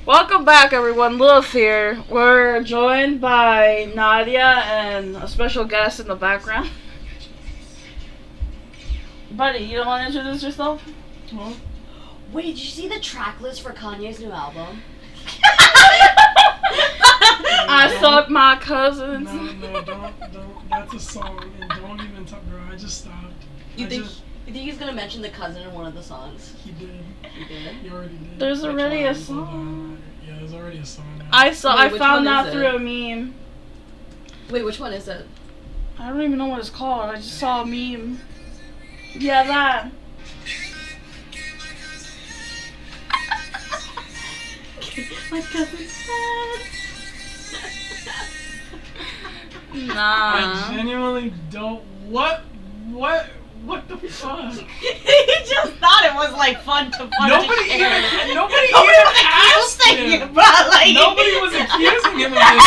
Welcome back, everyone. Lilith here. We're joined by Nadia and a special guest in the background. Buddy, you don't want to introduce yourself? Well, wait, did you see the track list for Kanye's new album? I suck my cousins. No, don't. That's a song, and don't even talk, bro. I just stopped. You think he's gonna mention the cousin in one of the songs? He did. He did? He already did. There's already a song. Yeah, there's already a song. Now. I which found one that is through it? a meme. Wait, which one is it? I don't even know what it's called. I just saw a meme. Yeah, that. My cousin's head. Nah. I genuinely don't. What the fuck? He just thought it was like fun to Nobody even was asked accusing him. him, bro. Like Nobody was accusing him of this.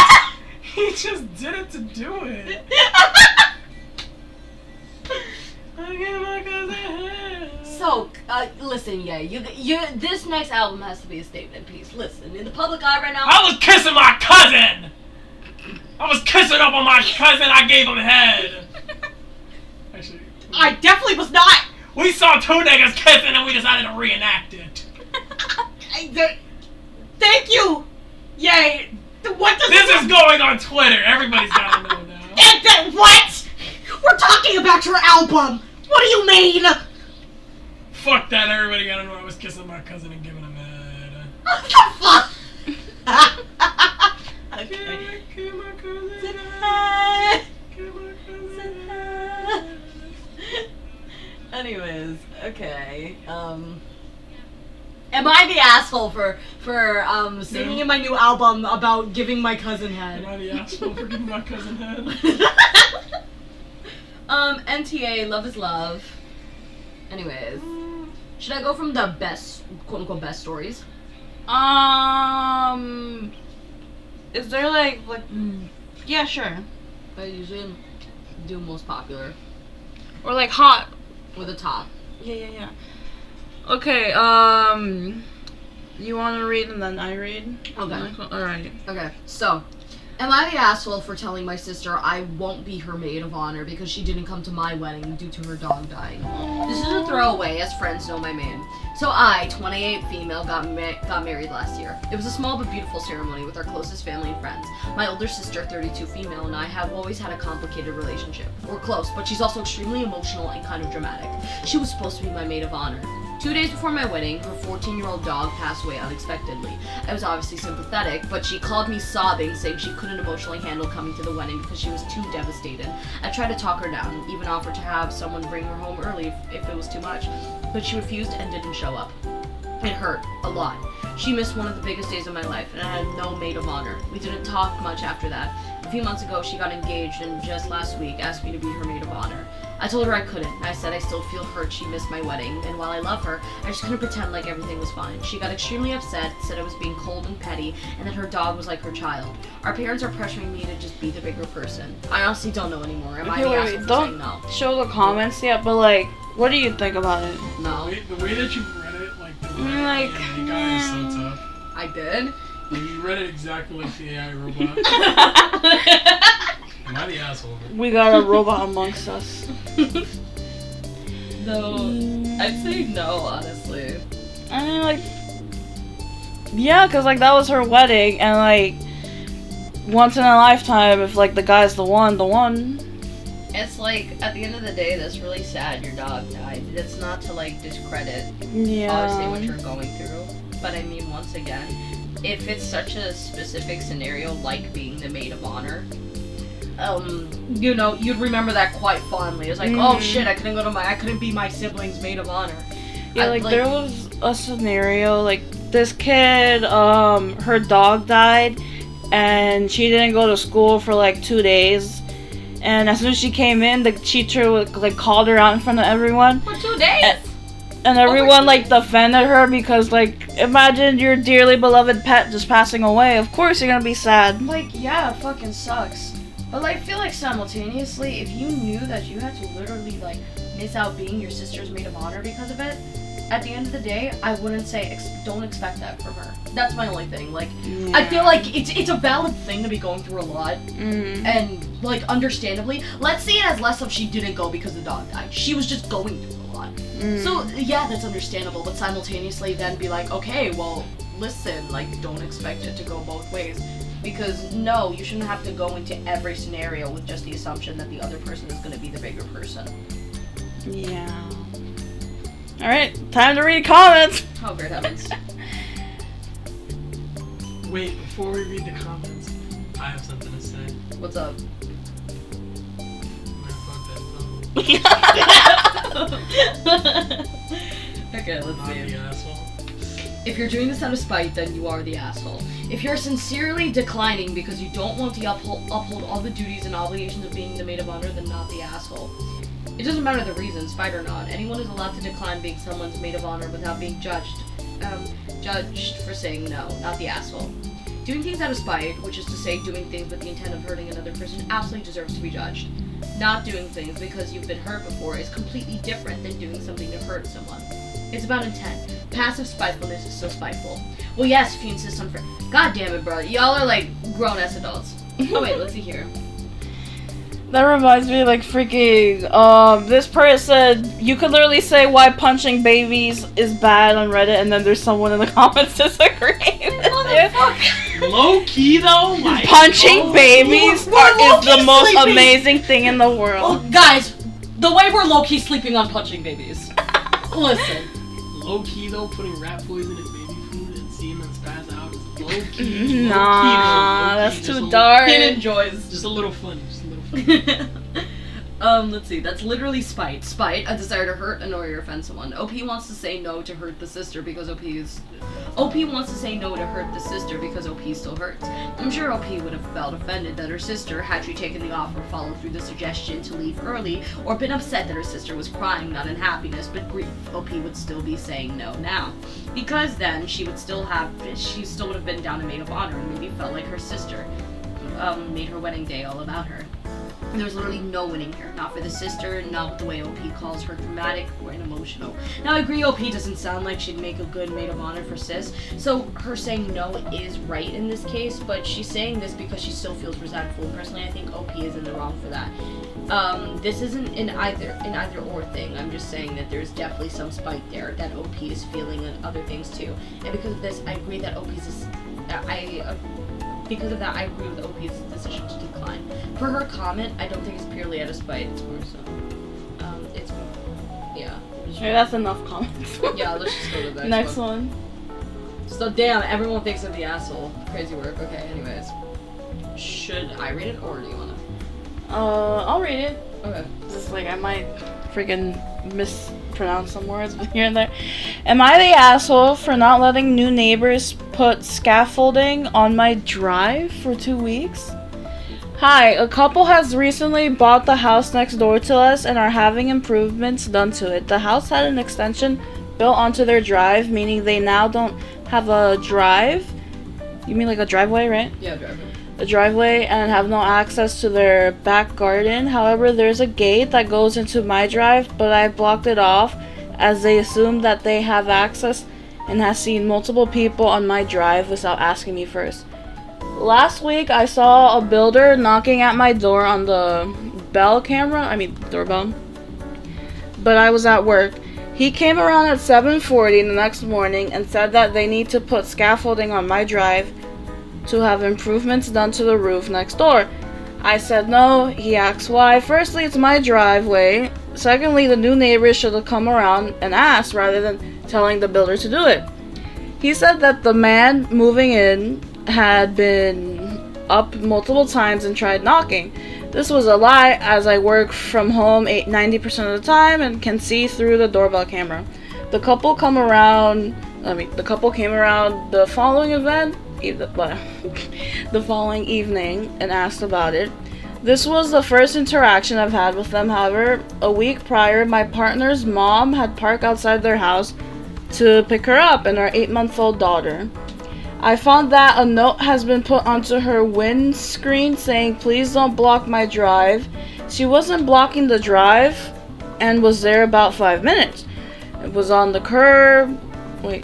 He just did it to do it. I get my cousin head. So, listen, yeah, you. This next album has to be a statement piece. Listen, in the public eye right now. I was kissing my cousin. I was kissing up on my cousin. I gave him head. Actually, I definitely was not. we saw two niggas kissing and we decided to reenact it. Thank you. Yay. What does This is going on Twitter. Everybody's gotta know now. And then what? We're talking about your album. What do you mean? Fuck that. Everybody gotta know I was kissing my cousin and giving him head. What the fuck? Okay. Give my cousin head. Give my cousin head. Anyways, okay. Am I the asshole for singing in my new album about giving my cousin head? Am I the asshole for giving my cousin head? NTA, Love is Love. Anyways, should I go from the best, quote unquote, best stories? Is there like yeah, sure. I usually do most popular Or like hot. with a top. Yeah. Okay, you want to read and then I read? Okay. Alright. Okay, so, am I the asshole for telling my sister I won't be her maid of honor because she didn't come to my wedding due to her dog dying? This is a throwaway, as friends know my man. So I, 28 female, got married last year. It was a small but beautiful ceremony with our closest family and friends. My older sister, 32 female, and I have always had a complicated relationship. We're close, but she's also extremely emotional and kind of dramatic. She was supposed to be my maid of honor. 2 days before my wedding, her 14-year-old dog passed away unexpectedly. I was obviously sympathetic, but she called me sobbing, saying she couldn't emotionally handle coming to the wedding because she was too devastated. I tried to talk her down, even offered to have someone bring her home early if it was too much, but she refused and didn't show up. It hurt a lot. She missed one of the biggest days of my life, and I had no maid of honor. We didn't talk much after that. A few months ago, she got engaged, and just last week asked me to be her maid of honor. I told her I couldn't. I said I still feel hurt she missed my wedding, and while I love her, I just couldn't pretend like everything was fine. She got extremely upset, said I was being cold and petty, and that her dog was like her child. Our parents are pressuring me to just be the bigger person. I honestly don't know anymore. Am I the asshole for saying no? Don't show the comments yet, but like, what do you think about it? No. The way that you read it, like, the Like, you got is so tough. I did? Like, you read it exactly like the AI robot. Am I the asshole? We got a robot amongst us. No. I'd say no, honestly. I mean, like, yeah, because, like, that was her wedding, and, like, once in a lifetime, if, like, the guy's the one. It's like, at the end of the day, that's really sad your dog died. It's not to, like, discredit, Yeah. obviously, what you're going through. But, I mean, once again, if it's such a specific scenario, like being the maid of honor, you know, you'd remember that quite fondly. It's like, oh shit, I couldn't be my sibling's maid of honor. Yeah, like, there was a scenario, like, this kid, her dog died, and she didn't go to school for, like, 2 days. And as soon as she came in, the teacher like called her out in front of everyone. For 2 days? And everyone like defended her because like imagine your dearly beloved pet just passing away. Of course you're gonna be sad. Like, yeah, it fucking sucks. But like, I feel like simultaneously, if you knew that you had to literally like miss out being your sister's maid of honor because of it, at the end of the day, I wouldn't say don't expect that from her. That's my only thing. Like, I feel like it's a valid thing to be going through a lot, and like understandably, let's see it as less of she didn't go because the dog died. She was just going through a lot. So yeah, that's understandable. But simultaneously, then be like, okay, well, listen, like, don't expect it to go both ways. Because no, you shouldn't have to go into every scenario with just the assumption that the other person is going to be the bigger person. Yeah. Alright, time to read comments! Oh, great heavens. Wait, before we read the comments, I have something to say. What's up? Man, fuck that dog. Okay, let's Not see. the asshole. If you're doing this out of spite, then you are the asshole. If you're sincerely declining because you don't want to uphold all the duties and obligations of being the maid of honor, then not the asshole. It doesn't matter the reason, spite or not. Anyone is allowed to decline being someone's maid of honor without being judged for saying no, not the asshole. Doing things out of spite, which is to say doing things with the intent of hurting another person, absolutely deserves to be judged. Not doing things because you've been hurt before is completely different than doing something to hurt someone. It's about intent. Passive spitefulness is still spiteful. Well, yes, if you insist on God damn it, bro. Y'all are like grown-ass adults. Oh, wait, let's see here. That reminds me, like, freaking, this person said, you could literally say why punching babies is bad on Reddit, and then there's someone in the comments disagreeing. Low key though, like, punching babies is the most amazing thing in the world. Well, guys, the way we're low-key sleeping on punching babies. Listen. Low key though, putting rat poison in baby food and seeing them spaz out is low key. Nah, that's too dark. He enjoys. Just a little fun. Let's see. That's literally spite. Spite, a desire to hurt, annoy, or offend someone. OP wants to say no to hurt the sister because OP wants to say no to hurt the sister because OP still hurts. I'm sure OP would have felt offended that her sister, had she taken the offer, followed through the suggestion to leave early, or been upset that her sister was crying not in happiness but grief. OP would still be saying no now, because then she would still have been down a maid of honor and maybe felt like her sister made her wedding day all about her. There's literally no winning here. Not for the sister, not with the way OP calls her dramatic or emotional. Now, I agree OP doesn't sound like she'd make a good maid of honor for sis, so her saying no is right in this case, but she's saying this because she still feels resentful. Personally, I think OP is in the wrong for that. This isn't an either or thing. I'm just saying that there's definitely some spite there that OP is feeling and other things too. And because of this, I agree that because of that, I agree with OP's decision to decline. For her comment, I don't think it's purely out of spite. It's more so. Yeah. Sure, that's enough comments. Yeah, let's just go to the next one. So, damn, everyone thinks I'm the asshole. Crazy work. Okay, anyways. Should I read it, or do you want to? I'll read it. Okay. Just like, I might freaking mispronounce some words here and there. Am I the asshole for not letting new neighbors put scaffolding on my drive for 2 weeks? Hi, a couple has recently bought the house next door to us and are having improvements done to it. The house had an extension built onto their drive, meaning they now don't have a drive. You mean like a driveway, right? Yeah, driveway. A driveway, and have no access to their back garden. However, there's a gate that goes into my drive, but I blocked it off as they assume that they have access and has seen multiple people on my drive without asking me first. Last week, I saw a builder knocking at my door on the doorbell, but I was at work. He came around at 7:40 the next morning and said that they need to put scaffolding on my drive to have improvements done to the roof next door. I said no. He asked why. Firstly, it's my driveway. Secondly, the new neighbors should have come around and asked rather than telling the builder to do it. He said that the man moving in had been up multiple times and tried knocking. This was a lie, as I work from home 90% of the time and can see through the doorbell camera. The couple came around the following evening and asked about it. This was the first interaction I've had with them. However, a week prior, my partner's mom had parked outside their house to pick her up and our 8-month-old daughter. I found that a note has been put onto her windscreen saying, "Please don't block my drive." She wasn't blocking the drive and was there about 5 minutes. It was on the curb.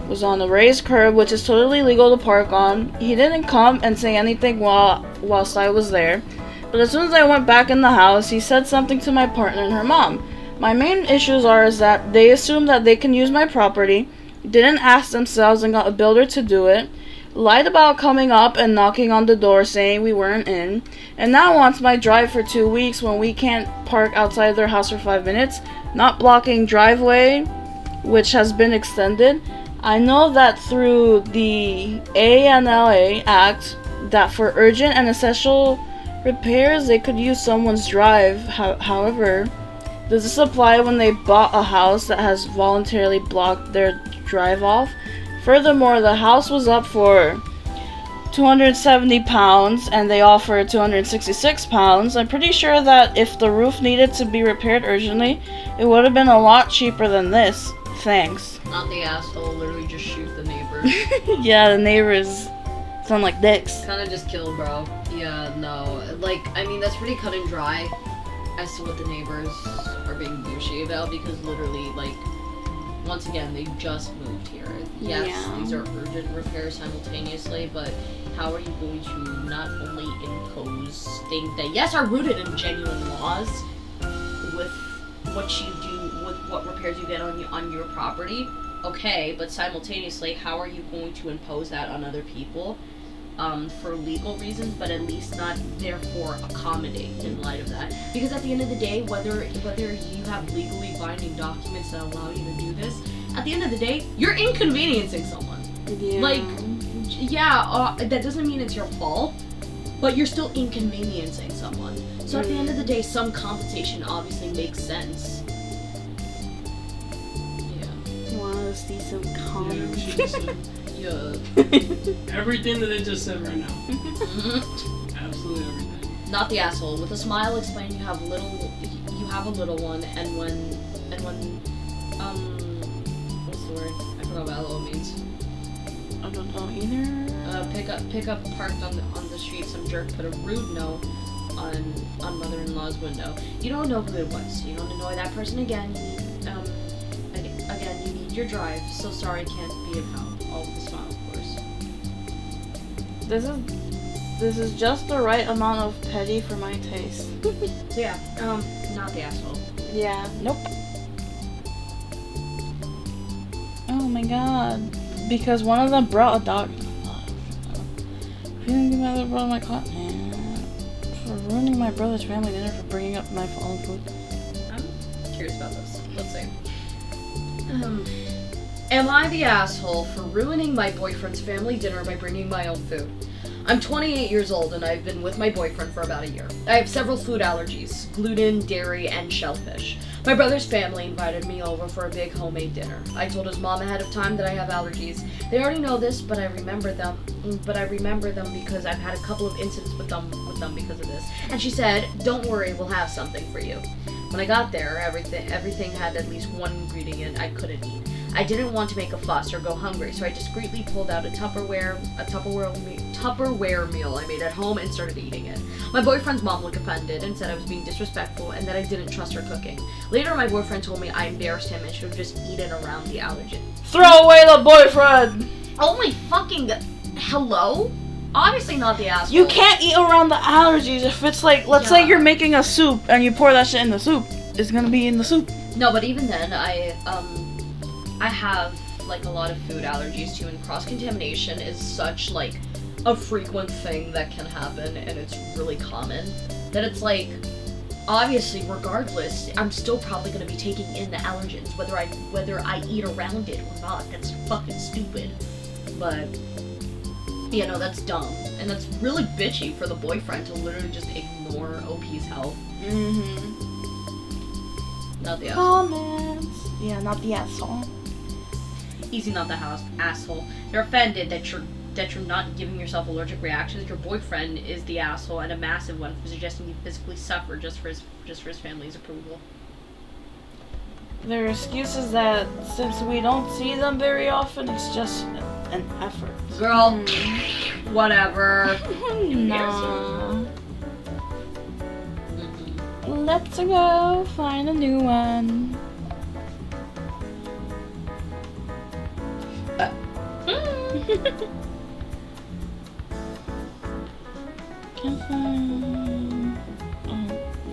Was on the raised curb, which is totally legal to park on. He didn't come and say anything whilst I was there. But as soon as I went back in the house, he said something to my partner and her mom. My main issues is that they assume that they can use my property, didn't ask themselves and got a builder to do it, lied about coming up and knocking on the door saying we weren't in, and now wants my drive for 2 weeks when we can't park outside their house for 5 minutes, not blocking driveway, which has been extended. I know that through the ANLA Act that for urgent and essential repairs they could use someone's drive. However, does this apply when they bought a house that has voluntarily blocked their drive off? Furthermore, the house was up for £270 and they offered £266. I'm pretty sure that if the roof needed to be repaired urgently, it would have been a lot cheaper than this. Thanks. Not the asshole, literally just shoot the neighbors. Yeah, the neighbors sound like dicks. Kinda just kill, bro. Yeah, no. Like, I mean, that's pretty cut and dry as to what the neighbors are being douchey about, because literally, like, once again, they just moved here. Yes, Yeah. these are urgent repairs simultaneously, but how are you going to not only impose things that, yes, are rooted in genuine laws with what you do, with what repairs you get on your property? Okay, but simultaneously, how are you going to impose that on other people? For legal reasons, but at least not therefore accommodate in light of that. Because at the end of the day, whether you have legally binding documents that allow you to do this, at the end of the day, you're inconveniencing someone. Yeah. Like, yeah, that doesn't mean it's your fault, but you're still inconveniencing someone. So at the end of the day, some compensation obviously makes sense. Yeah. Wanna see some Yeah, comments? she just said Yeah. everything that they just said right now. Absolutely everything. Not the asshole. With a smile, explain you have a little one, and when what's the word? I forgot what LO means. I don't know either. Pick up parked on the street. Some jerk put a rude note on mother-in-law's window. You don't know who it was. You don't annoy that person again. You need again. You need your drive. So sorry, can't be of help. All with a smile, of course. This is just the right amount of petty for my taste. So yeah, not the asshole. Yeah. Nope. Oh my god. Because one of them brought a dog. Feeling my other brother my cotton. For ruining my brother's family dinner for bringing up my fallen food. I'm curious about this. Let's see. Am I the asshole for ruining my boyfriend's family dinner by bringing my own food? I'm 28 years old and I've been with my boyfriend for about a year. I have several food allergies: gluten, dairy, and shellfish. My brother's family invited me over for a big homemade dinner. I told his mom ahead of time that I have allergies. They already know this, but I remember them because I've had a couple of incidents with them because of this. And she said, "Don't worry, we'll have something for you." When I got there, everything had at least one ingredient I couldn't eat. I didn't want to make a fuss or go hungry, so I discreetly pulled out a Tupperware meal I made at home and started eating it. My boyfriend's mom looked offended and said I was being disrespectful and that I didn't trust her cooking. Later, my boyfriend told me I embarrassed him and should have just eaten around the allergen. Throw away the boyfriend! Oh my fucking... Hello? Obviously not the asshole. You can't eat around the allergies if it's like, let's say you're making a soup and you pour that shit in the soup. It's gonna be in the soup. No, but even then, I have, like, a lot of food allergies too, and cross-contamination is such, like, a frequent thing that can happen, and it's really common, that it's like, obviously, regardless, I'm still probably gonna be taking in the allergens, whether I eat around it or not. That's fucking stupid. But, yeah, no, that's dumb. And that's really bitchy for the boyfriend to literally just ignore OP's health. Mm-hmm. Not the asshole. Comments. Yeah, not the asshole. Easy, not the asshole. They're offended that you're not giving yourself allergic reactions. Your boyfriend is the asshole, and a massive one, for suggesting you physically suffer just for his family's approval. Their excuse is that since we don't see them very often, it's just an effort. Girl, whatever. No. Let's go find a new one.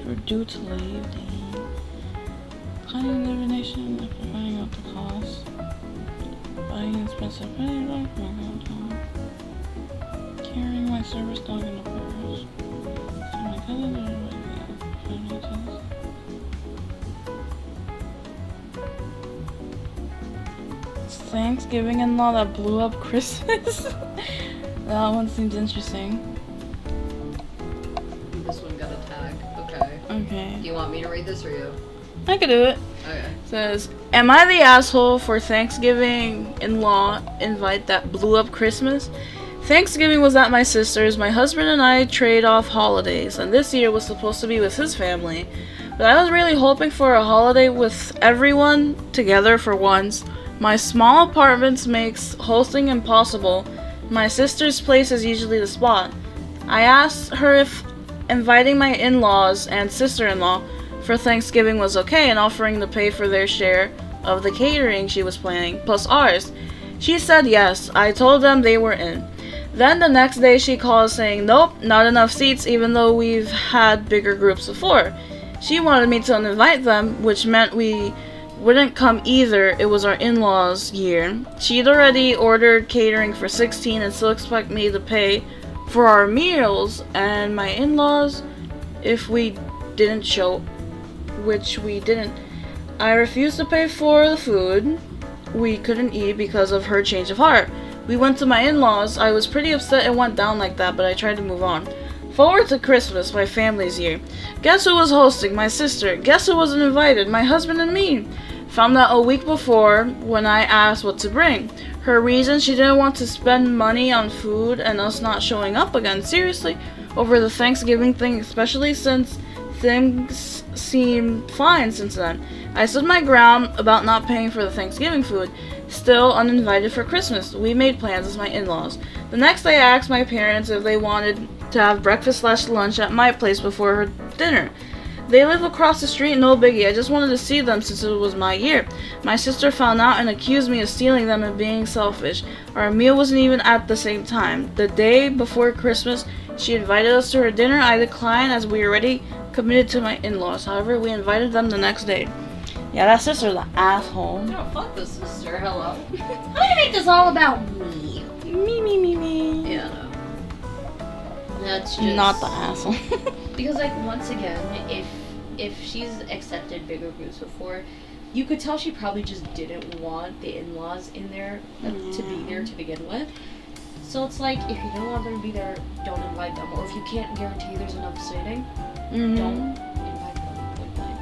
You're due to leave. Dang. Planning the donation after finding out the cost. Buying expensive food. Carrying my service dog in the purse. So my cousin did finances. Thanksgiving in law that blew up Christmas. That one seems interesting. This one got a tag. Okay. Okay. Do you want me to read this or you? I could do it. Okay. Says, am I the asshole for Thanksgiving in-law invite that blew up Christmas? Thanksgiving was at my sister's. My husband and I trade off holidays, and this year was supposed to be with his family. But I was really hoping for a holiday with everyone together for once. My small apartment makes hosting impossible. My sister's place is usually the spot. I asked her if inviting my in-laws and sister-in-law for Thanksgiving was okay and offering to pay for their share of the catering she was planning, plus ours. She said yes. I told them they were in. Then the next day she called saying, nope, not enough seats even though we've had bigger groups before. She wanted me to uninvite them, which meant we wouldn't come either. It was our in-laws' year. She'd already ordered catering for 16 and still expect me to pay for our meals and my in-laws if we didn't show, which we didn't. I refused to pay for the food we couldn't eat because of her change of heart. We went to my in-laws. I was pretty upset it went down like that, but I tried to move on. Forward to Christmas, my family's year. Guess who was hosting? My sister. Guess who wasn't invited? My husband and me. Found out a week before when I asked what to bring. Her reason, she didn't want to spend money on food and us not showing up again. Seriously, over the Thanksgiving thing, especially since things seem fine since then. I stood my ground about not paying for the Thanksgiving food. Still uninvited for Christmas. We made plans as my in-laws. The next day I asked my parents if they wanted to have breakfast/lunch at my place before her dinner. They live across the street, no biggie. I just wanted to see them since it was my year. My sister found out and accused me of stealing them and being selfish. Our meal wasn't even at the same time. The day before Christmas, she invited us to her dinner. I declined as we already committed to my in-laws. However, we invited them the next day. Yeah, that sister's an asshole. No, fuck the sister. Hello. How do you make this all about me? Me. Yeah, no. That's just Not the asshole. because, like, once again, if she's accepted bigger groups before, you could tell she probably just didn't want the in-laws in there to be there to begin with. So it's like, if you don't want them to be there, don't invite them. Or if you can't guarantee there's enough seating, don't invite them. Like,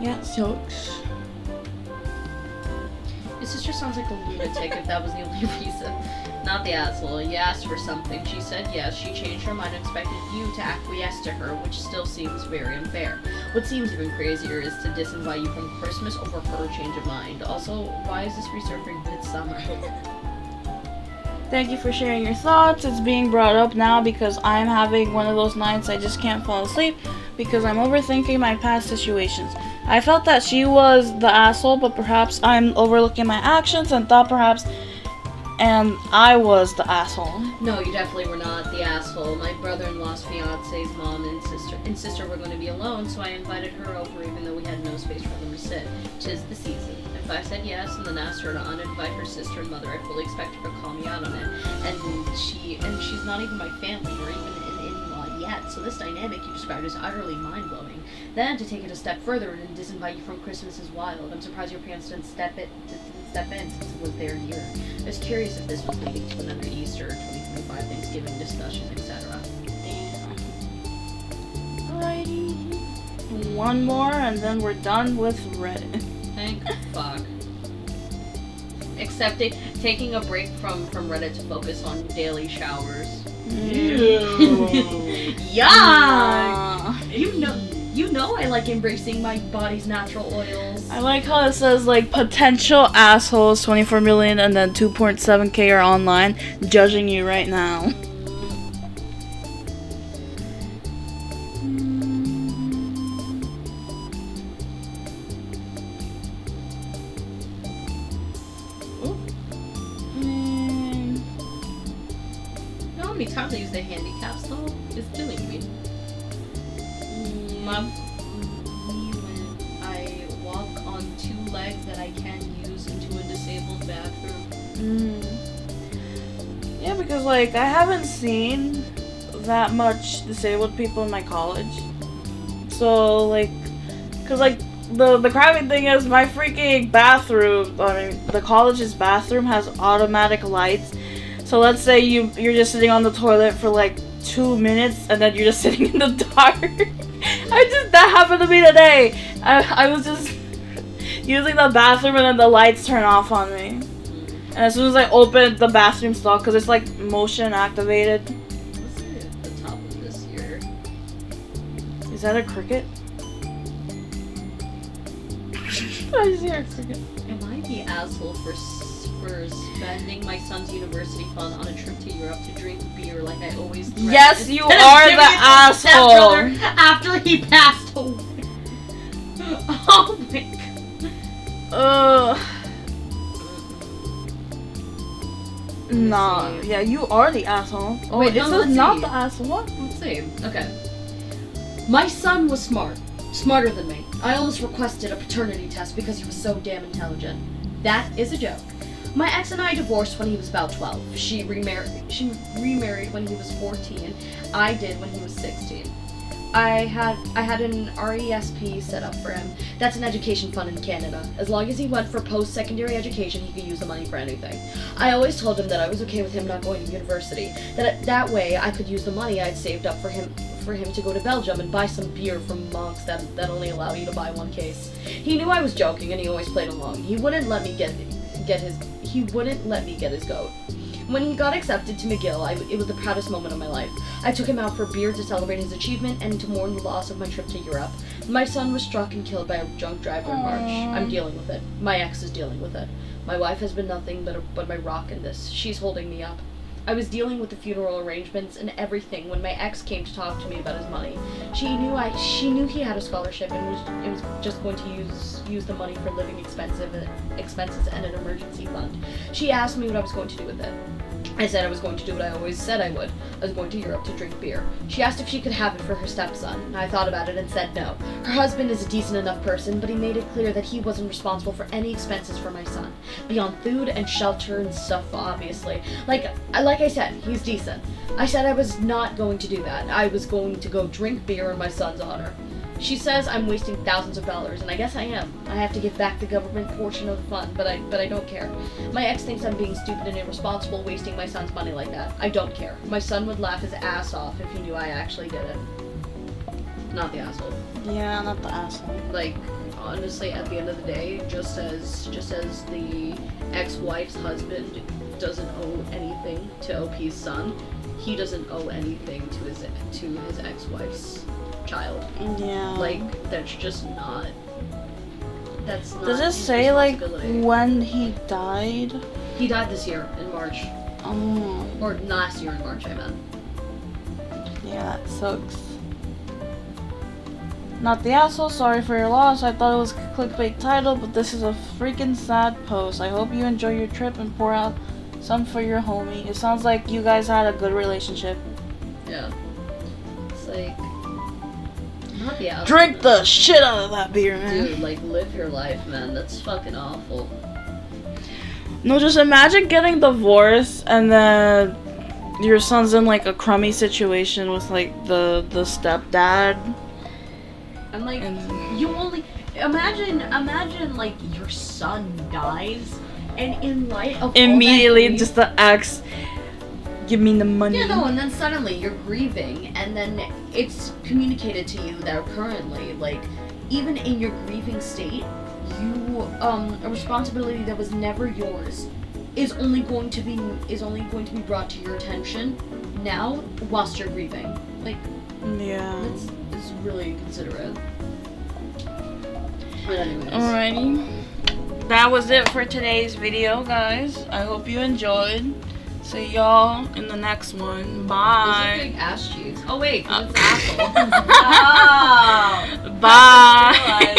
Yeah, it sucks. your sister sounds like a lunatic if that was the only reason. Not the asshole. You asked for something. She said yes. She changed her mind and expected you to acquiesce to her, which still seems very unfair. What seems even crazier is to disinvite you from Christmas over her change of mind. Also, why is this resurfacing midsummer? Thank you for sharing your thoughts. It's being brought up now because I'm having one of those nights I just can't fall asleep because I'm overthinking my past situations. I felt that she was the asshole, but perhaps I'm overlooking my actions and thought perhaps and I was the asshole. No, you definitely were not the asshole. My brother-in-law's fiance's mom and sister were going to be alone, so I invited her over even though we had no space for them to sit. 'Tis the season. If I said yes and then asked her to uninvite her sister and mother, I fully expect her to call me out on it. And she's not even my family or even an in-law yet, so this dynamic you described is utterly mind-blowing. Then to take it a step further and disinvite you from Christmas is wild. I'm surprised your parents didn't step in since it was their year. I was curious if this was leading to another Easter, 2025 Thanksgiving discussion, etc. Alrighty. One more and then we're done with Reddit. Thank fuck. Except taking a break from Reddit to focus on daily showers. Yeah. You know I like embracing my body's natural oils. I like how it says like potential assholes 24 million and then 2.7k are online judging you right now. many times I use the handicaps though? It's killing me. When I walk on 2 legs that I can't use into a disabled bathroom. Yeah, because like I haven't seen that much disabled people in my college. So like, cause like the crappy thing is my freaking bathroom. I mean, the college's bathroom has automatic lights. So let's say you're just sitting on the toilet for like 2 minutes and then you're just sitting in the dark. That happened to me today. I was just using the bathroom and then the lights turn off on me. And as soon as I open the bathroom stall, because it's like motion activated. Let's see at the top of this here. Is that a cricket? I see a cricket. Am I the asshole for spending my son's university fund on a trip to Europe to drink beer like I always threatened? Yes, you are the asshole. After he passed away. Oh my god. Nah, yeah, you are the asshole. Oh, wait, this no, is not the asshole. What? Let's see. Okay. My son was smart. Smarter than me. I almost requested a paternity test because he was so damn intelligent. That is a joke. My ex and I divorced when he was about 12. She remarried when he was 14. I did when he was 16. I had an RESP set up for him. That's an education fund in Canada. As long as he went for post-secondary education, he could use the money for anything. I always told him that I was okay with him not going to university. That way I could use the money I'd saved up for him to go to Belgium and buy some beer from monks that only allow you to buy 1 case. He knew I was joking and he always played along. He wouldn't let me get his goat. When he got accepted to McGill, it was the proudest moment of my life. I took him out for beer to celebrate his achievement and to mourn the loss of my trip to Europe. My son was struck and killed by a drunk driver in March. I'm dealing with it. My ex is dealing with it. My wife has been nothing but my rock in this. She's holding me up. I was dealing with the funeral arrangements and everything when my ex came to talk to me about his money. She knew he had a scholarship and was just going to use the money for living expenses and an emergency fund. She asked me what I was going to do with it. I said I was going to do what I always said I would. I was going to Europe to drink beer. She asked if she could have it for her stepson. I thought about it and said no. Her husband is a decent enough person, but he made it clear that he wasn't responsible for any expenses for my son. Beyond food and shelter and stuff, obviously. Like I said, he's decent. I said I was not going to do that. I was going to go drink beer in my son's honor. She says I'm wasting thousands of dollars, and I guess I am. I have to give back the government portion of the fund, but I don't care. My ex thinks I'm being stupid and irresponsible wasting my son's money like that. I don't care. My son would laugh his ass off if he knew I actually did it. Not the asshole. Yeah, not the asshole. Like, honestly, at the end of the day, just as the ex-wife's husband doesn't owe anything to OP's son, he doesn't owe anything to his ex-wife's child. Yeah. Like, that's just not. That's not. Does it his say like responsibility. when he died? He died this year in March, Oh. or last year in March, I meant. Yeah, that sucks. Not the asshole, sorry for your loss. I thought it was a clickbait title, but this is a freaking sad post. I hope you enjoy your trip and pour out some for your homie. It sounds like you guys had a good relationship. Yeah. It's like. Not the asshole. Drink the shit out of that beer, man. Dude, like, live your life, man. That's fucking awful. No, just imagine getting divorced and then your son's in like a crummy situation with like the stepdad. And like, you only imagine like your son dies, and in light of Immediately, all that grief, just the ex, give me the money. yeah, no, and then suddenly you're grieving, and then it's communicated to you that currently, like, even in your grieving state, you a responsibility that was never yours is only going to be brought to your attention now whilst you're grieving. Like, Yeah. it's really considerate. But anyways. Alrighty. That was it for today's video, guys. I hope you enjoyed. See y'all in the next one. Bye. Those are big ass cheeks. Oh wait, 'cause it's asshole. Bye.